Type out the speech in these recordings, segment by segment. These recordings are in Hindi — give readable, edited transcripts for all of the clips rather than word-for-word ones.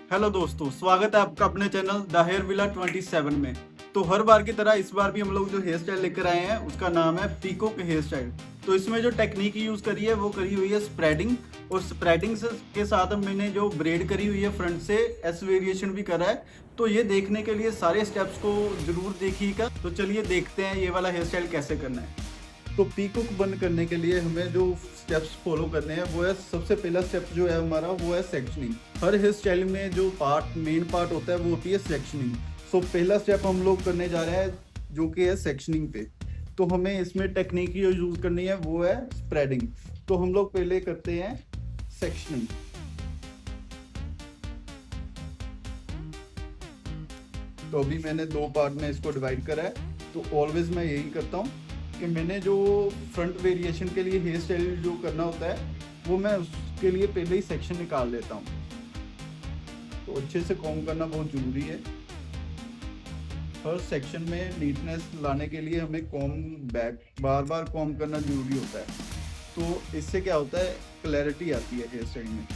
हेलो दोस्तों, स्वागत है आपका अपने चैनल द हेयर विला 27 में। तो हर बार की तरह इस बार भी हम लोग जो हेयर स्टाइल लेकर आए हैं उसका नाम है पीकॉक हेयर स्टाइल। तो इसमें जो टेक्निक यूज करी है वो करी हुई है स्प्रेडिंग, और स्प्रेडिंग के साथ मैंने जो ब्रेड करी हुई है फ्रंट से एस वेरिएशन भी करा है। तो ये देखने के लिए सारे स्टेप्स को जरूर देखिएगा। तो चलिए देखते हैं ये वाला हेयर स्टाइल कैसे करना है। तो पीकॉक बंद करने के लिए हमें जो स्टेप्स फॉलो करने हैं वो है, सबसे पहला स्टेप जो है हमारा वो है सेक्शनिंग। हर हेयर स्टाइल में जो मेन पार्ट होता है वो होती है सेक्शनिंग। सो पहला स्टेप हम लोग करने जा रहे हैं जो कि है सेक्शनिंग पे। तो हमें इसमें टेक्निक जो यूज करनी है वो है स्प्रेडिंग। तो हम लोग पहले करते हैं सेक्शनिंग। तो अभी मैंने दो पार्ट में इसको डिवाइड करा है। तो ऑलवेज मैं यही करता हूँ कि मैंने जो फ्रंट वेरिएशन के लिए हेयर स्टाइल जो करना होता है वो मैं उसके लिए पहले ही सेक्शन निकाल लेता हूँ। तो अच्छे से कॉम्ब करना बहुत ज़रूरी है। हर सेक्शन में नीटनेस लाने के लिए हमें कॉम्ब बैक बार बार कॉम्ब करना ज़रूरी होता है। तो इससे क्या होता है, क्लैरिटी आती है हेयर स्टाइल में।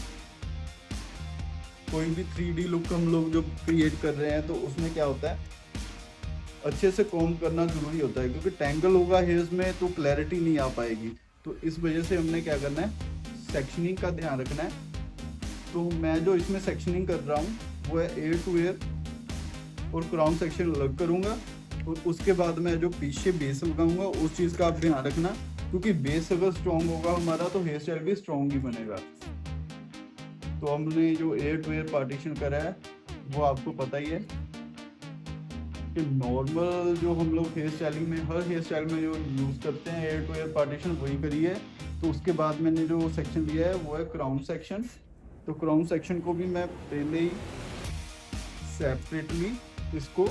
कोई भी 3D लुक हम लोग जो क्रिएट कर रहे हैं तो उसमें क्या होता है, अच्छे से कॉम्ब करना जरूरी होता है, क्योंकि टैंगल होगा हेयर्स में तो क्लैरिटी नहीं आ पाएगी। तो इस वजह से हमने क्या करना है, सेक्शनिंग का ध्यान रखना है। तो मैं जो इसमें सेक्शनिंग कर रहा हूँ वो है एयर टू एयर, और क्राउन सेक्शन अलग करूँगा। और उसके बाद मैं जो पीछे बेस लगाऊंगा उस चीज़ का आप ध्यान रखना, क्योंकि बेस अगर स्ट्रॉन्ग होगा हमारा तो हेयर स्टाइल भी स्ट्रॉन्ग ही बनेगा। तो हमने जो एयर टू एयर पार्टीशन करा है वो आपको पता ही है कि नॉर्मल जो हम लोग हेयर स्टाइलिंग में हर हेयर स्टाइल में जो यूज़ करते हैं एयर टू एयर पार्टीशन वही करी है। तो उसके बाद मैंने जो सेक्शन लिया है वो है क्राउन सेक्शन। तो क्राउन सेक्शन को भी मैं पहले ही सेपरेटली इसको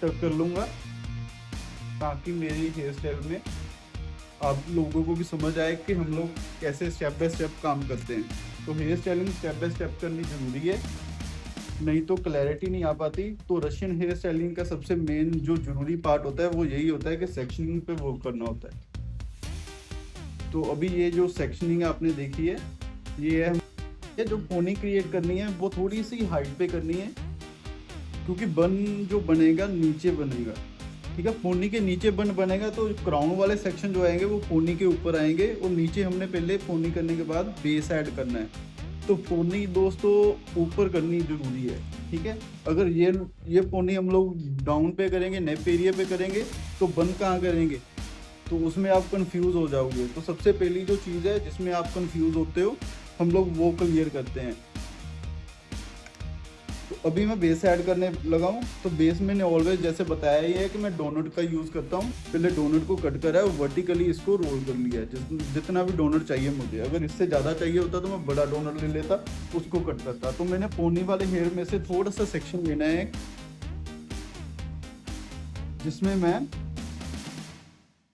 टक कर लूँगा, ताकि मेरी हेयर स्टाइल में आप लोगों को भी समझ आए कि हम लोग कैसे स्टेप बाय स्टेप काम करते हैं। तो hair styling step by step करनी ज़रूरी है, नहीं तो क्लैरिटी नहीं आ पाती। तो रशियन हेयर स्टाइलिंग का सबसे मेन जो जरूरी पार्ट होता है वो यही होता है कि सेक्शनिंग पे वर्क करना होता है। तो अभी ये जो सेक्शनिंग आपने देखी है ये है, ये जो पोनी क्रिएट करनी है वो थोड़ी सी हाइट पे करनी है, क्योंकि बन जो बनेगा नीचे बनेगा। ठीक है, पोनी के नीचे बन बनेगा तो क्राउन वाले सेक्शन जो आएंगे वो पोनी के ऊपर आएंगे, और नीचे हमने पहले पोनी करने के बाद बेस ऐड करना है। तो पोनी दोस्तों ऊपर करनी जरूरी है। ठीक है, अगर ये पोनी हम लोग डाउन पे करेंगे, नेप एरिया पे करेंगे तो बंद कहाँ करेंगे, तो उसमें आप कंफ्यूज हो जाओगे। तो सबसे पहली जो चीज़ है जिसमें आप कंफ्यूज होते हो हम लोग वो क्लियर करते हैं। तो अभी मैं बेस ऐड करने लगा हूँ। तो बेस मैंने ऑलवेज जैसे बताया ही है कि मैं डोनट का यूज़ करता हूँ। पहले डोनट को कट करा है, वर्टिकली इसको रोल कर लिया है, जितना भी डोनट चाहिए मुझे। अगर इससे ज़्यादा चाहिए होता तो मैं बड़ा डोनट ले लेता, उसको कट करता। तो मैंने पोनी वाले हेयर में से थोड़ा सा सेक्शन लेना है जिसमें मैं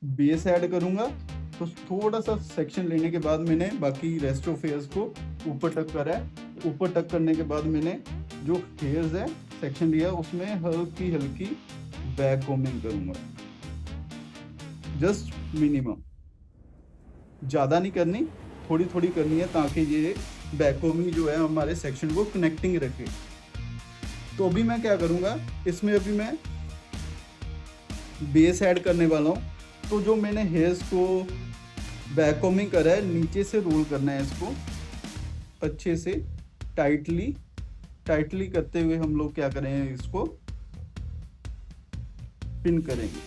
बेस ऐड करूँगा। तो थोड़ा सा सेक्शन लेने के बाद मैंने बाकी रेस्ट ऑफ हेयर्स को ऊपर टक करा है। ऊपर टक करने के बाद मैंने जो हेयर्स है सेक्शन लिया उसमें हल्की हल्की बैक कोमिंग करूंगा, जस्ट मिनिमम, ज़्यादा नहीं करनी, थोड़ी थोड़ी करनी है, ताकि ये बैक कोमिंग जो है हमारे सेक्शन को कनेक्टिंग रखे। तो अभी मैं क्या करूंगा, इसमें अभी मैं बेस ऐड करने वाला हूँ। तो जो मैंने हेयर्स को बैक कोमिंग करा है नीचे से रोल करना है, इसको अच्छे से टाइटली करते हुए हम लोग क्या करेंगे, इसको पिन करेंगे।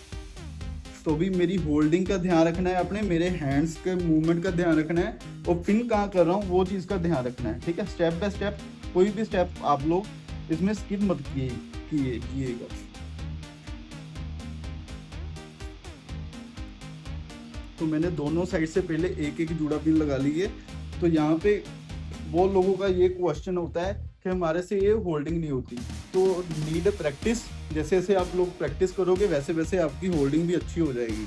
तो भी मेरी होल्डिंग का ध्यान रखना है, अपने मेरे हैंड्स के मूवमेंट का ध्यान रखना है, और पिन कहाँ कर रहा हूँ वो चीज़ का ध्यान रखना है। ठीक है, स्टेप बाय स्टेप कोई भी स्टेप आप लोग इसमें स्किप मत कीजिएगा। तो मैंने दोनों साइड से पहले एक एक जूड़ा पिन लगा लिए। तो यहाँ पे वो लोगों का ये क्वेश्चन होता है कि हमारे से ये होल्डिंग नहीं होती। तो नीड प्रैक्टिस, जैसे जैसे आप लोग प्रैक्टिस करोगे वैसे वैसे आपकी होल्डिंग भी अच्छी हो जाएगी।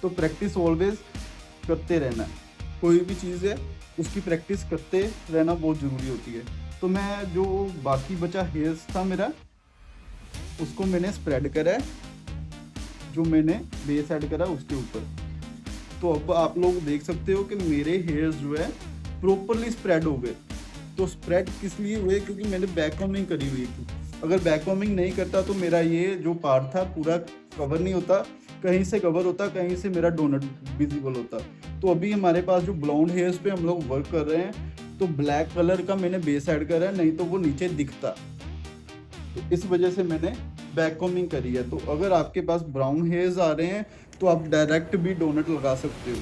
तो प्रैक्टिस ऑलवेज करते रहना, कोई भी चीज़ है उसकी प्रैक्टिस करते रहना बहुत ज़रूरी होती है। तो मैं जो बाकी बचा हेयर्स था मेरा उसको मैंने स्प्रेड करा है, जो मैंने बेस ऐड करा उसके ऊपर। तो अब आप लोग देख सकते हो कि मेरे हेयर्स जो है प्रॉपरली स्प्रेड हो गए। तो स्प्रेड किस लिए हुए, क्योंकि मैंने बैक कॉम्बिंग करी हुई थी। अगर बैक कॉम्बिंग नहीं करता तो मेरा ये जो पार्ट था पूरा कवर नहीं होता, कहीं से कवर होता, कहीं से मेरा डोनट विजिबल होता। तो अभी हमारे पास जो ब्लॉन्ड हेयर्स पे हम लोग वर्क कर रहे हैं, तो ब्लैक कलर का मैंने बेस ऐड करा है, नहीं तो वो नीचे दिखता। तो इस वजह से मैंने बैक कॉम्बिंग करी है। तो अगर आपके पास ब्राउन हेयर्स आ रहे हैं तो आप डायरेक्ट भी डोनट लगा सकते हो।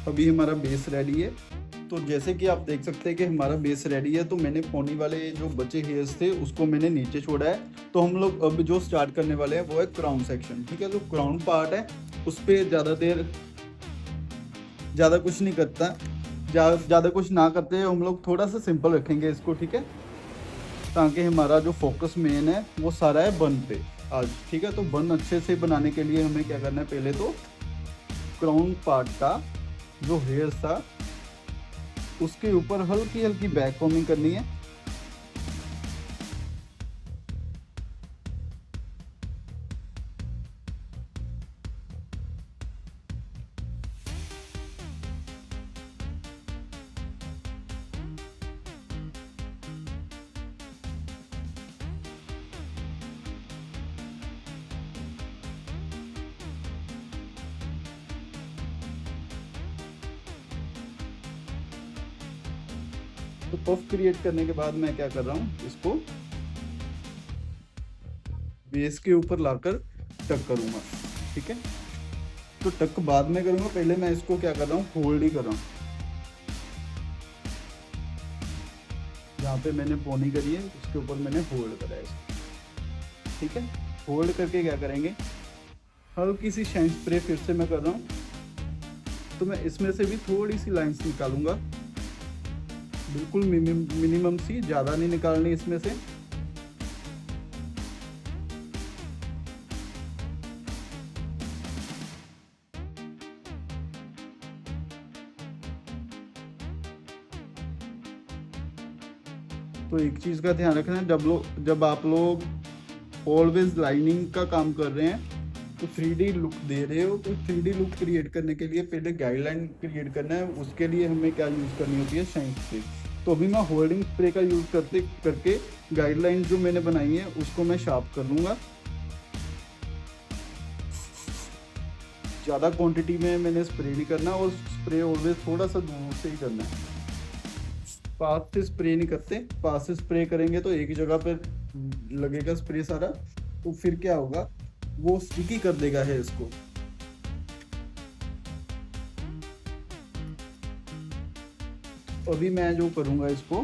अभी हमारा बेस रेडी है। तो जैसे कि आप देख सकते हैं कि हमारा बेस रेडी है। तो मैंने पोनी वाले जो बचे हेयर्स थे उसको मैंने नीचे छोड़ा है। तो हम लोग अब जो स्टार्ट करने वाले हैं वो है क्राउन सेक्शन। ठीक है, तो क्राउन पार्ट है उस पर ज़्यादा कुछ नहीं करता, ज़्यादा कुछ ना करते हम लोग थोड़ा सा सिंपल रखेंगे इसको। ठीक है, ताकि हमारा जो फोकस मेन है वो सारा है बन पे आज। ठीक है, तो बन अच्छे से बनाने के लिए हमें क्या करना है, पहले तो क्राउन पार्ट का जो हेयर था उसके ऊपर हल्की हल्की बैक कॉम्बिंग करनी है। तो पफ क्रिएट करने के बाद मैं क्या कर रहा हूँ, इसको बेस के ऊपर लाकर टक करूँगा। ठीक है, तो टक बाद में करूँगा, पहले मैं इसको क्या कर रहा हूँ, होल्ड ही कर रहा हूँ। जहाँ पे मैंने पोनी करी है उसके ऊपर मैंने होल्ड करा है इसको। ठीक है, होल्ड करके क्या करेंगे, हल्की सी शाइन स्प्रे फिर से मैं कर रहा हूँ। तो मैं इसमें से भी थोड़ी सी लाइंस निकालूंगा, बिल्कुल मिनिमम सी, ज़्यादा नहीं निकालनी इसमें से। तो एक चीज़ का ध्यान रखना है, जब आप लोग ऑलवेज लाइनिंग का काम कर रहे हैं तो 3D लुक दे रहे हो, तो 3D लुक क्रिएट करने के लिए पहले गाइडलाइन क्रिएट करना है। उसके लिए हमें क्या यूज़ करनी होती है, शाइन स्प्रे। तो अभी मैं होल्डिंग स्प्रे का यूज़ करके गाइडलाइन जो मैंने बनाई है उसको मैं शार्प कर लूँगा। ज़्यादा क्वांटिटी में मैंने स्प्रे नहीं करना, और स्प्रे ऑलवेज थोड़ा सा दूर से ही करना है, पास से स्प्रे नहीं करते। पास से स्प्रे करेंगे तो एक ही जगह पर लगेगा स्प्रे सारा, तो फिर क्या होगा, वो स्टिकी कर देगा है इसको। अभी मैं जो करूँगा, इसको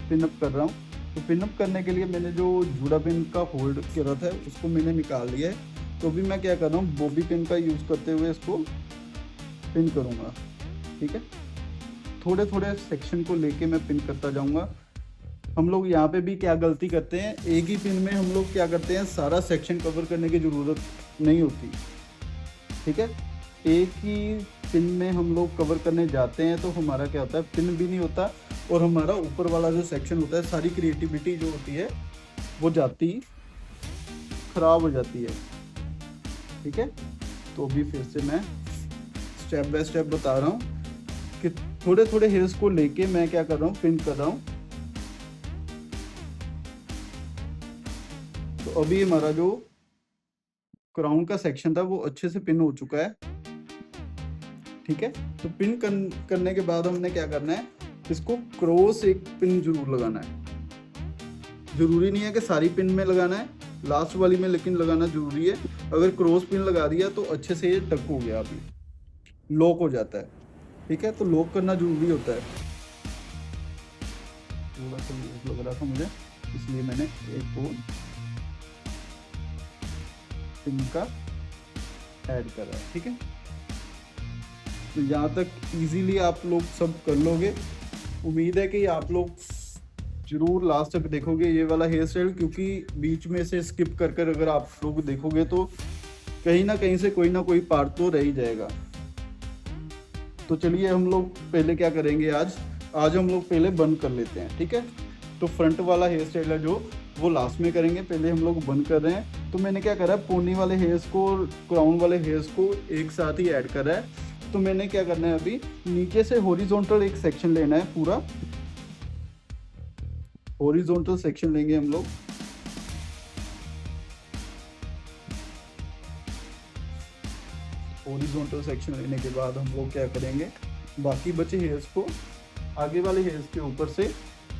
पिन अप कर रहा हूँ। तो पिन अप करने के लिए मैंने जो जूड़ा पिन का होल्ड करा था उसको मैंने निकाल लिया है। तो अभी मैं क्या कर रहा हूँ, बॉबी पिन का यूज़ करते हुए इसको पिन करूँगा। ठीक है, थोड़े थोड़े सेक्शन को लेके मैं पिन करता जाऊँगा। हम लोग यहाँ पे भी क्या गलती करते हैं, एक ही पिन में हम लोग क्या करते हैं, सारा सेक्शन कवर करने की ज़रूरत नहीं होती। ठीक है, एक ही पिन में हम लोग कवर करने जाते हैं तो हमारा क्या होता है, पिन भी नहीं होता, और हमारा ऊपर वाला जो सेक्शन होता है, सारी क्रिएटिविटी जो होती है वो खराब हो जाती है। ठीक है, तो अभी फिर से मैं स्टेप बाय स्टेप बता रहा हूँ कि थोड़े थोड़े हेयर्स को लेके मैं क्या कर रहा हूँ, पिन कर रहा हूँ। तो अभी हमारा जो क्राउन का सेक्शन था वो अच्छे से पिन हो चुका है। ठीक है, तो पिन करने के बाद हमने क्या करना है, इसको क्रॉस एक पिन जरूर लगाना है। जरूरी नहीं है कि सारी पिन में लगाना है, लास्ट वाली में लेकिन लगाना जरूरी है। अगर क्रॉस पिन लगा दिया तो अच्छे से ये टक हो गया, अभी लॉक हो जाता है। ठीक है, तो लॉक करना जरूरी होता है। थोड़ा सा लग रहा था मुझे, इसलिए मैंने एक और पिन का ऐड करा है। ठीक है, तो यहाँ तक इजीली आप लोग सब कर लोगे। उम्मीद है कि आप लोग जरूर लास्ट तक देखोगे ये वाला हेयर स्टाइल, क्योंकि बीच में से स्किप कर कर अगर आप लोग देखोगे तो कहीं ना कहीं से कोई ना कोई पार्ट तो रह ही जाएगा। तो चलिए हम लोग पहले क्या करेंगे, आज हम लोग पहले बंद कर लेते हैं। ठीक है, तो फ्रंट वाला हेयर स्टाइल है जो वो लास्ट में करेंगे, पहले हम लोग बंद कर रहे हैं। तो मैंने क्या करा, पोनी वाले हेयर्स को और क्राउन वाले हेयर्स को एक साथ ही ऐड करा है। तो मैंने क्या करना है, अभी नीचे से हॉरिजॉन्टल एक सेक्शन लेना है, पूरा हॉरिजॉन्टल सेक्शन लेंगे हम लोग। हॉरिजॉन्टल सेक्शन लेने के बाद हम लोग क्या करेंगे, बाकी बचे हेयर्स को आगे वाले हेयर्स के ऊपर से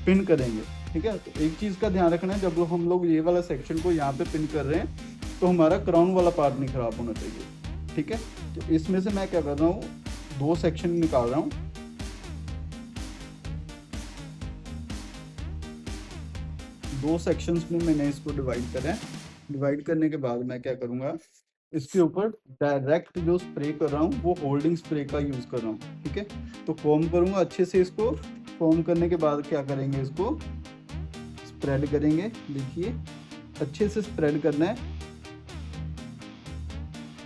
पिन करेंगे। ठीक है, तो एक चीज़ का ध्यान रखना है, जब हम लोग ये वाला सेक्शन को यहाँ पे पिन कर रहे हैं तो हमारा क्राउन वाला पार्ट नहीं खराब होना चाहिए। ठीक है, तो इसमें से मैं क्या कर रहा हूँ, 2 सेक्शन निकाल रहा हूँ। दो सेक्शंस में मैंने इसको डिवाइड करा है। डिवाइड करने के बाद मैं क्या करूँगा, इसके ऊपर डायरेक्ट जो स्प्रे कर रहा हूँ वो होल्डिंग स्प्रे का यूज़ कर रहा हूँ। ठीक है, तो फॉर्म करूँगा अच्छे से। इसको फॉर्म करने के बाद क्या करेंगे, इसको स्प्रेड करेंगे। देखिए अच्छे से स्प्रेड करना है,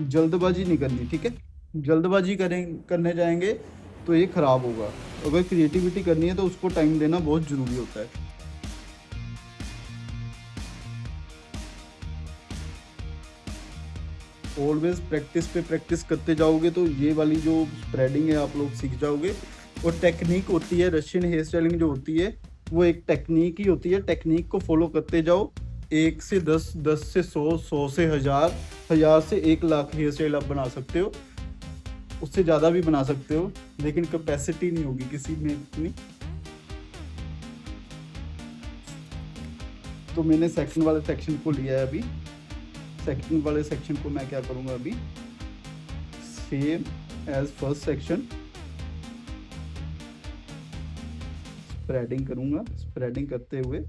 जल्दबाजी नहीं करनी। ठीक है, जल्दबाजी करने जाएंगे तो ये ख़राब होगा। अगर क्रिएटिविटी करनी है तो उसको टाइम देना बहुत ज़रूरी होता है। ऑलवेज प्रैक्टिस पे प्रैक्टिस करते जाओगे तो ये वाली जो स्प्रेडिंग है आप लोग सीख जाओगे। और टेक्निक होती है, रशियन हेयर स्टाइलिंग जो होती है वो एक टेक्निक ही होती है। टेक्निक को फॉलो करते जाओ, 1 से 10, 10 से 100, 100 से 1000, 1000 से 1 लाख हेयर स्टाइल आप बना सकते हो। उससे ज़्यादा भी बना सकते हो, लेकिन कैपेसिटी नहीं होगी किसी में इतनी। तो मैंने सेकंड वाले सेक्शन को लिया है। अभी सेकंड वाले सेक्शन को मैं क्या करूँगा, अभी same as first section spreading करूँगा। स्प्रेडिंग करते हुए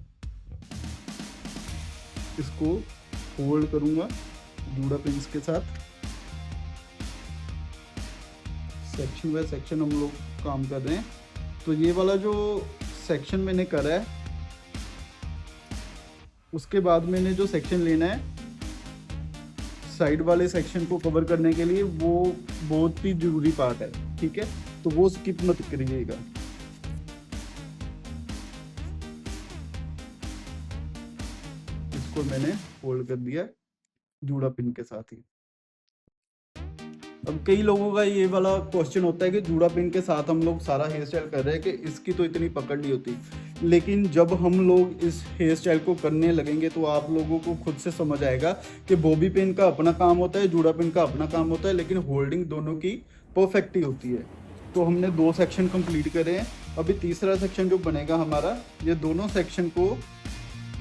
इसको होल्ड करूँगा जूड़ा पिन्स के साथ। सेक्शन बाय सेक्शन हम लोग काम कर रहे हैं। तो ये वाला जो सेक्शन मैंने करा है, उसके बाद मैंने जो सेक्शन लेना है साइड वाले सेक्शन को कवर करने के लिए, वो बहुत ही जरूरी पार्ट है। ठीक है, तो वो स्किप मत करिएगा। इसको मैंने होल्ड कर दिया जूड़ा पिन के साथ ही। अब कई लोगों का ये वाला क्वेश्चन होता है कि जूड़ा पिन के साथ हम लोग सारा हेयर स्टाइल कर रहे हैं कि इसकी तो इतनी पकड़ नहीं होती। लेकिन जब हम लोग इस हेयर स्टाइल को करने लगेंगे तो आप लोगों को खुद से समझ आएगा कि बॉबी पिन का अपना काम होता है, जूड़ा पिन का अपना काम होता है, लेकिन होल्डिंग दोनों की परफेक्ट ही होती है। तो हमने 2 सेक्शन कंप्लीट करे हैं। अभी तीसरा सेक्शन जो बनेगा हमारा, ये दोनों सेक्शन को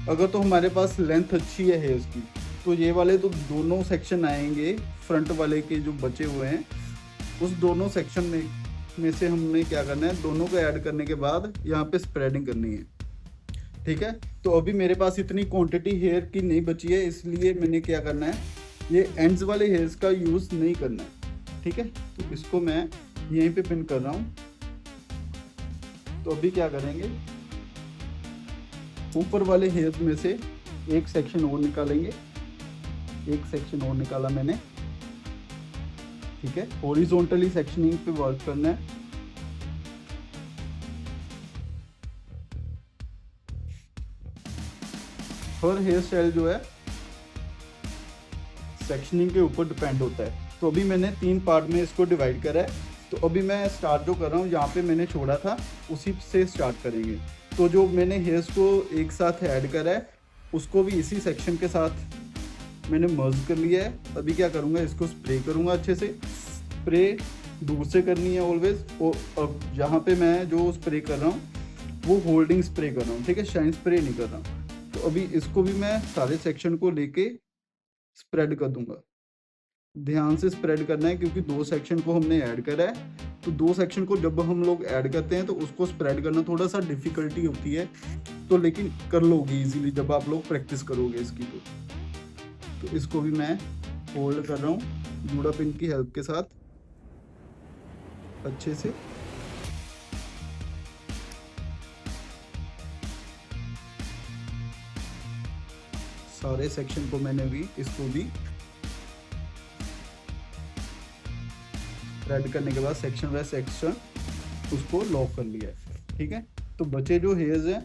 अगर तो हमारे पास लेंथ अच्छी है हेयर्स की तो ये वाले तो दोनों सेक्शन आएंगे, फ्रंट वाले के जो बचे हुए हैं उस दोनों सेक्शन में से हमने क्या करना है, दोनों को ऐड करने के बाद यहाँ पे स्प्रेडिंग करनी है। ठीक है, तो अभी मेरे पास इतनी क्वांटिटी हेयर की नहीं बची है, इसलिए मैंने क्या करना है, ये एंड्स वाले हेयर्स का यूज़ नहीं करना है। ठीक है, तो इसको मैं यहीं पे पिन कर रहा हूँ। तो अभी क्या करेंगे, ऊपर वाले हेयर्स में से एक सेक्शन और निकालेंगे। एक सेक्शन और निकाला मैंने। ठीक है, हॉरिजॉन्टली सेक्शनिंग पे वर्क करना है। हर हेयर स्टाइल जो है सेक्शनिंग के ऊपर डिपेंड होता है। तो अभी मैंने 3 पार्ट में इसको डिवाइड करा है। तो अभी मैं स्टार्ट जो कर रहा हूँ, यहाँ पे मैंने छोड़ा था उसी से स्टार्ट करेंगे। तो जो मैंने हेयर्स को एक साथ ऐड करा है उसको भी इसी सेक्शन के साथ मैंने मर्ज कर लिया है। अभी क्या करूँगा, इसको स्प्रे करूँगा अच्छे से। स्प्रे दूर से करनी है ऑलवेज। और अब जहाँ पे मैं जो स्प्रे कर रहा हूँ वो होल्डिंग स्प्रे कर रहा हूँ। ठीक है, शाइन स्प्रे नहीं कर रहा। तो अभी इसको भी मैं सारे सेक्शन को लेके स्प्रेड कर दूंगा। ध्यान से स्प्रेड करना है क्योंकि 2 सेक्शन को हमने ऐड करा है। तो 2 सेक्शन को जब हम लोग ऐड करते हैं तो उसको स्प्रेड करना थोड़ा सा डिफिकल्टी होती है, तो लेकिन कर लोगे इजीली जब आप लोग प्रैक्टिस करोगे इसकी। तो इसको भी मैं होल्ड कर रहा हूँ जूड़ा पिन की हेल्प के साथ अच्छे से। सारे सेक्शन को मैंने भी इसको भी स्प्रेड करने के बाद सेक्शन बाय सेक्शन उसको लॉक कर लिया है। ठीक है, तो बचे जो हेयर्स हैं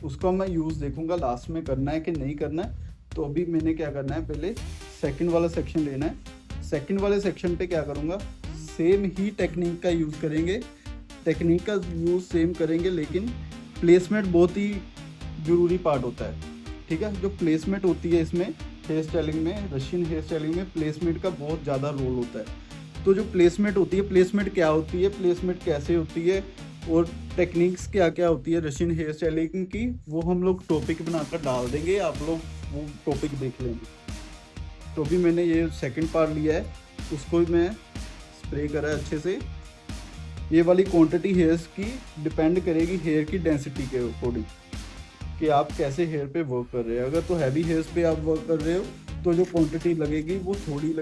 उसका मैं यूज़ देखूंगा लास्ट में करना है कि नहीं करना है। तो अभी मैंने क्या करना है, पहले सेकंड वाला सेक्शन लेना है। सेकंड वाले सेक्शन पे क्या करूँगा, सेम ही टेक्निक का यूज़ करेंगे, टेक्निक का यूज़ सेम करेंगे, लेकिन प्लेसमेंट बहुत ही ज़रूरी पार्ट होता है। ठीक है, जो प्लेसमेंट होती है इसमें हेयर स्टाइलिंग में, रशियन हेयर स्टाइलिंग में प्लेसमेंट का बहुत ज़्यादा रोल होता है। तो जो प्लेसमेंट होती है, प्लेसमेंट क्या होती है, प्लेसमेंट कैसे होती है, और टेक्निक्स क्या क्या होती है रशियन हेयर स्टाइलिंग की, वो हम लोग टॉपिक बनाकर डाल देंगे, आप लोग वो टॉपिक देख लेंगे। तो भी मैंने ये सेकंड पार्ट लिया है, उसको भी मैं स्प्रे करा है अच्छे से। ये वाली क्वांटिटी हेयर्स की डिपेंड करेगी हेयर की डेंसिटी के अकॉर्डिंग, कि आप कैसे हेयर पे वर्क कर रहे हैं। अगर तो हैवी हेयर्स पे आप वर्क कर रहे हो तो जो क्वांटिटी लगेगी वो थोड़ी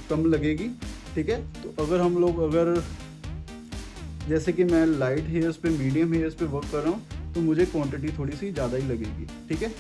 कम लगेगी। ठीक है, तो अगर जैसे कि मैं लाइट हेयर्स पे, मीडियम हेयर्स पे वर्क कर रहा हूँ, तो मुझे क्वांटिटी थोड़ी सी ज़्यादा ही लगेगी। ठीक है,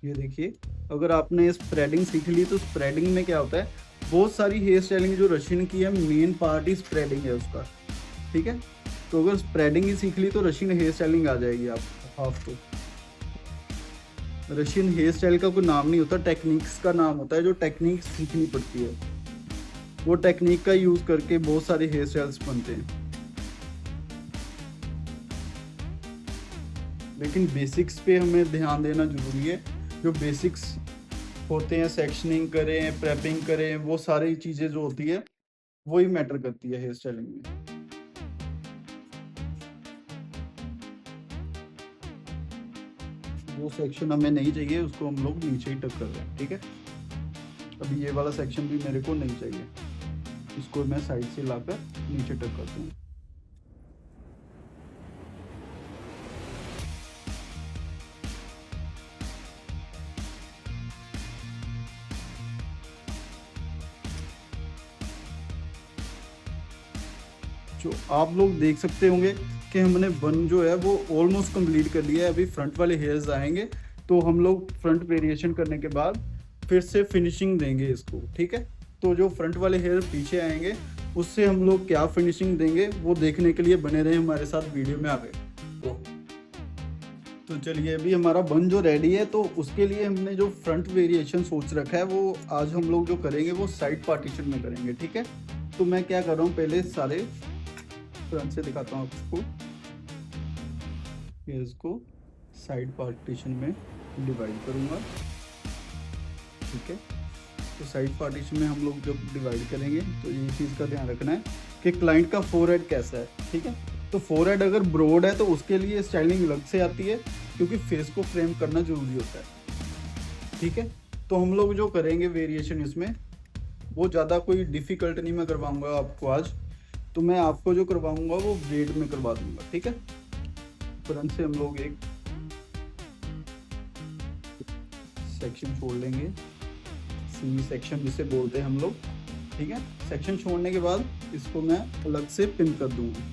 ये देखिए, अगर आपने स्प्रेडिंग सीख ली तो स्प्रेडिंग में क्या होता है, बहुत सारी हेयर स्टाइलिंग जो रशियन की है, मेन पार्ट ही स्प्रेडिंग है उसका। ठीक है, तो अगर स्प्रेडिंग ही सीख ली तो रशियन हेयर स्टाइलिंग आ जाएगी आप हाफ को। रशियन हेयर स्टाइल का कोई नाम नहीं होता, टेक्निक्स का नाम होता है, जो टेक्निक सीखनी पड़ती है। वो टेक्निक का यूज़ करके बहुत सारे हेयर स्टाइल्स बनते हैं, लेकिन बेसिक्स पे हमें ध्यान देना ज़रूरी है। जो बेसिक्स होते हैं, सेक्शनिंग करें, प्रेपिंग करें, वो सारी चीज़ें जो होती है वही मैटर करती है हेयर स्टाइलिंग में। वो सेक्शन हमें नहीं चाहिए, उसको हम लोग नीचे ही टक कर रहे हैं। ठीक है, अभी ये वाला सेक्शन भी मेरे को नहीं चाहिए, इसको मैं साइड से लाकर नीचे टक करता हूँ। जो आप लोग देख सकते होंगे कि हमने बन जो है वो ऑलमोस्ट कंप्लीट कर लिया है। अभी फ्रंट वाले हेयर्स आएंगे तो हम लोग फ्रंट वेरिएशन करने के बाद फिर से फिनिशिंग देंगे इसको, ठीक है। तो जो फ्रंट वाले हेयर पीछे आएंगे उससे हम लोग क्या फिनिशिंग देंगे वो देखने के लिए बने रहे हमारे साथ वीडियो में आगे। तो चलिए, अभी हमारा बन जो रेडी है तो उसके लिए हमने जो फ्रंट वेरिएशन सोच रखा है वो आज हम लोग जो करेंगे वो साइड पार्टीशन में करेंगे, ठीक है। तो मैं क्या कर रहा हूँ, पहले सारे फ्रंट से दिखाता हूँ आपको। इसको साइड पार्टीशन में डिवाइड करूँगा, ठीक है। तो साइड पार्टीशन में हम लोग जब डिवाइड करेंगे तो ये चीज़ का ध्यान रखना है कि क्लाइंट का फोरहेड कैसा है, ठीक है। तो फोरहेड अगर ब्रॉड है तो उसके लिए स्टाइलिंग अलग से आती है, क्योंकि फेस को फ्रेम करना जरूरी होता है, ठीक है। तो हम लोग जो करेंगे वेरिएशन इसमें वो ज़्यादा कोई डिफ़िकल्ट नहीं मैं करवाऊँगा आपको आज। तो मैं आपको जो करवाऊँगा वो ब्रेड में करवा दूँगा, ठीक है। फ्रंट से हम लोग एक सेक्शन छोड़ लेंगे, सी सेक्शन जिसे बोलते हैं हम लोग, ठीक है। सेक्शन छोड़ने के बाद इसको मैं अलग से पिन कर दूंगा।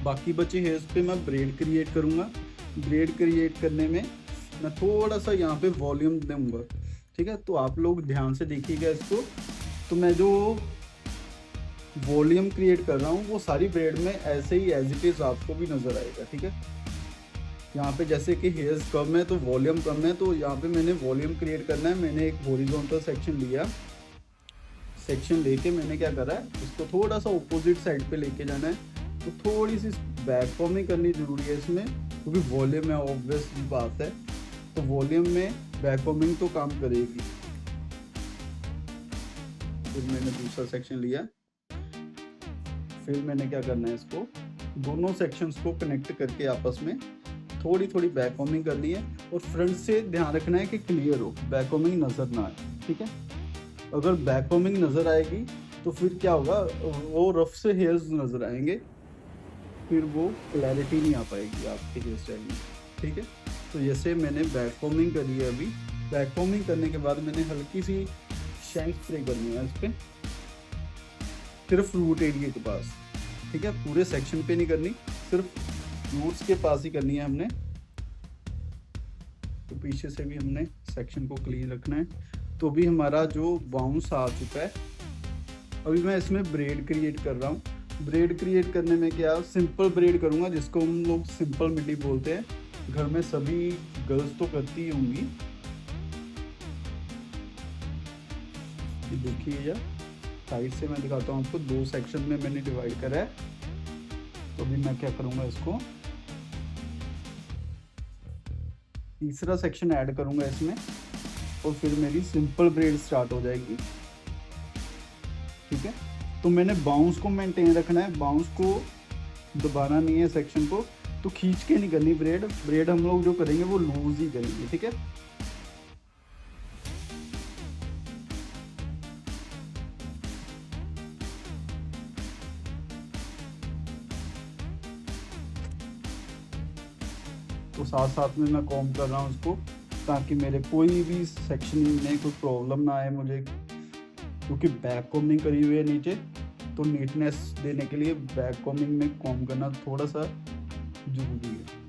बाकी बचे हेयर्स पे मैं ब्रेड क्रिएट करूंगा। ब्रेड क्रिएट करने में मैं थोड़ा सा यहाँ पे वॉल्यूम दूंगा, ठीक है। तो आप लोग ध्यान से देखिएगा इसको। तो मैं जो वॉल्यूम क्रिएट कर रहा हूँ वो सारी ब्रेड में ऐसे ही एज इट इज़ आपको भी नज़र आएगा, ठीक है। यहाँ पे जैसे कि हेयर्स कम है तो वॉल्यूम कम है, तो यहाँ पे मैंने वॉल्यूम क्रिएट करना है। मैंने एक हॉरिजॉन्टल सेक्शन लिया, सेक्शन लेके मैंने क्या करा है, इसको थोड़ा सा ऑपोजिट साइड पे लेके जाना है। तो थोड़ी सी बैक फॉर्मिंग करनी ज़रूरी है इसमें, क्योंकि वॉल्यूम में ऑब्वियस बात है, तो वॉल्यूम में बैक फॉर्मिंग तो काम करेगी। फिर मैंने दूसरा सेक्शन लिया, फिर मैंने क्या करना है, इसको दोनों सेक्शंस को कनेक्ट करके आपस में थोड़ी थोड़ी बैक कॉमिंग करनी है। और फ्रंट से ध्यान रखना है कि क्लियर हो, बैक कॉमिंग नज़र ना आए, ठीक है। अगर बैक कॉमिंग नज़र आएगी तो फिर क्या होगा, वो रफ से हेयर्स नज़र आएंगे, फिर वो क्लैरिटी नहीं आ पाएगी आपके हेयर स्टाइल में, ठीक है। तो जैसे मैंने बैक कॉमिंग करी है, अभी बैक कॉमिंग करने के बाद मैंने हल्की सी शैंक स्प्रे करनी है इस पर, सिर्फ रूट एरिया के पास, ठीक है। पूरे सेक्शन पे नहीं करनी, सिर्फ रूट्स के पास ही करनी है हमने। तो पीछे से भी हमने सेक्शन को क्लीन रखना है। तो भी हमारा जो बाउंस आ चुका है, अभी मैं इसमें ब्रेड क्रिएट कर रहा हूँ। ब्रेड क्रिएट करने में क्या, सिंपल ब्रेड करूँगा, जिसको हम लोग सिंपल मिडी बोलते हैं। घर में सभी गर्ल्स तो करती ही होंगी। देखिए यार, साइड से मैं दिखाता हूँ आपको, दो सेक्शन में मैंने डिवाइड करा है। तो अभी मैं क्या करूँगा, इसको तीसरा सेक्शन ऐड करूँगा इसमें, और फिर मेरी सिंपल ब्रेड स्टार्ट हो जाएगी, ठीक है। तो मैंने बाउंस को मेंटेन रखना है, बाउंस को दबाना नहीं है सेक्शन को। तो खींच के नहीं करनी ब्रेड, ब्रेड हम लोग जो करेंगे वो लूज ही करेंगे, ठीक है। तो साथ साथ में मैं कॉम्ब कर रहा हूँ उसको, ताकि मेरे कोई भी सेक्शन में कोई प्रॉब्लम ना आए मुझे, क्योंकि बैक कॉम्बिंग करी हुई है नीचे। तो नीटनेस देने के लिए बैक कॉम्बिंग में कॉम्ब करना थोड़ा सा जरूरी है।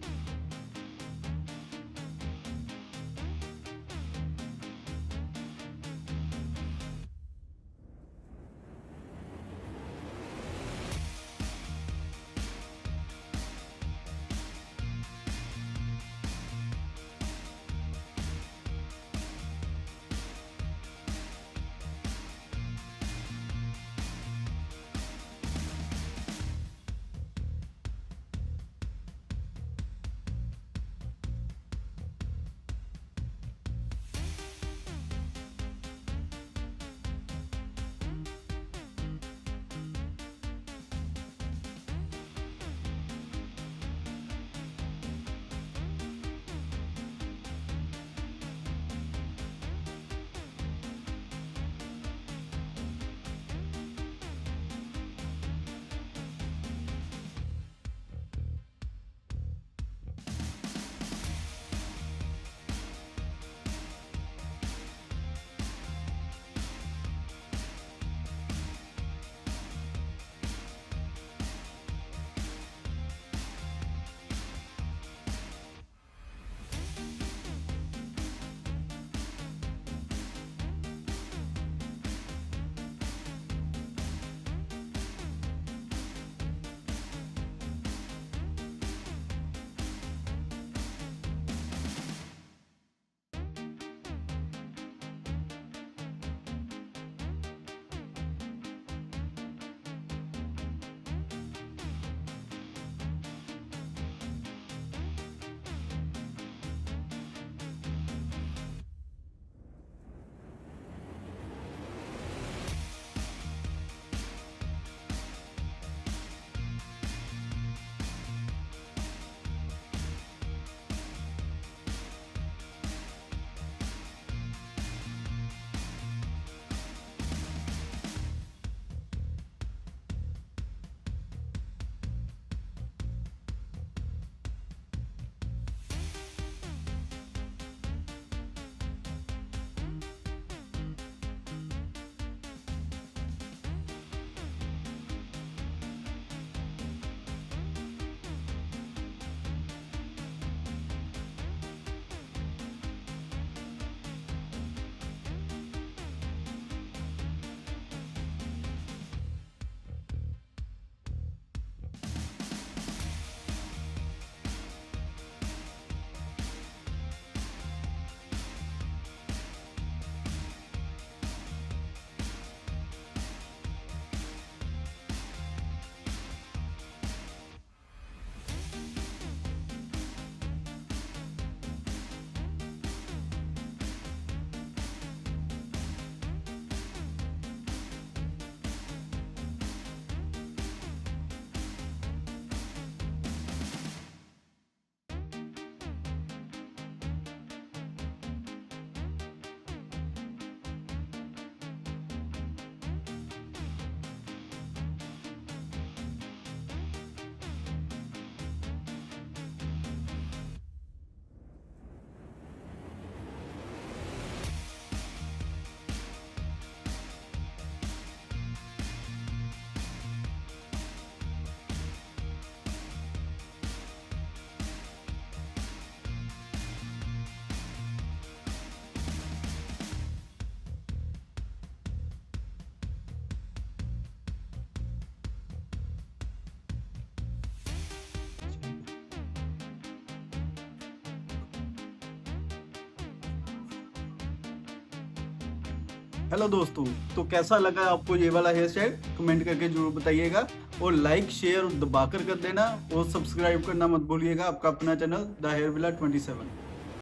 हेलो दोस्तों, तो कैसा लगा आपको ये वाला हेयर स्टाइल? कमेंट करके जरूर बताइएगा और लाइक शेयर दबाकर कर देना और सब्सक्राइब करना मत भूलिएगा। आपका अपना चैनल द हेयर विला 27।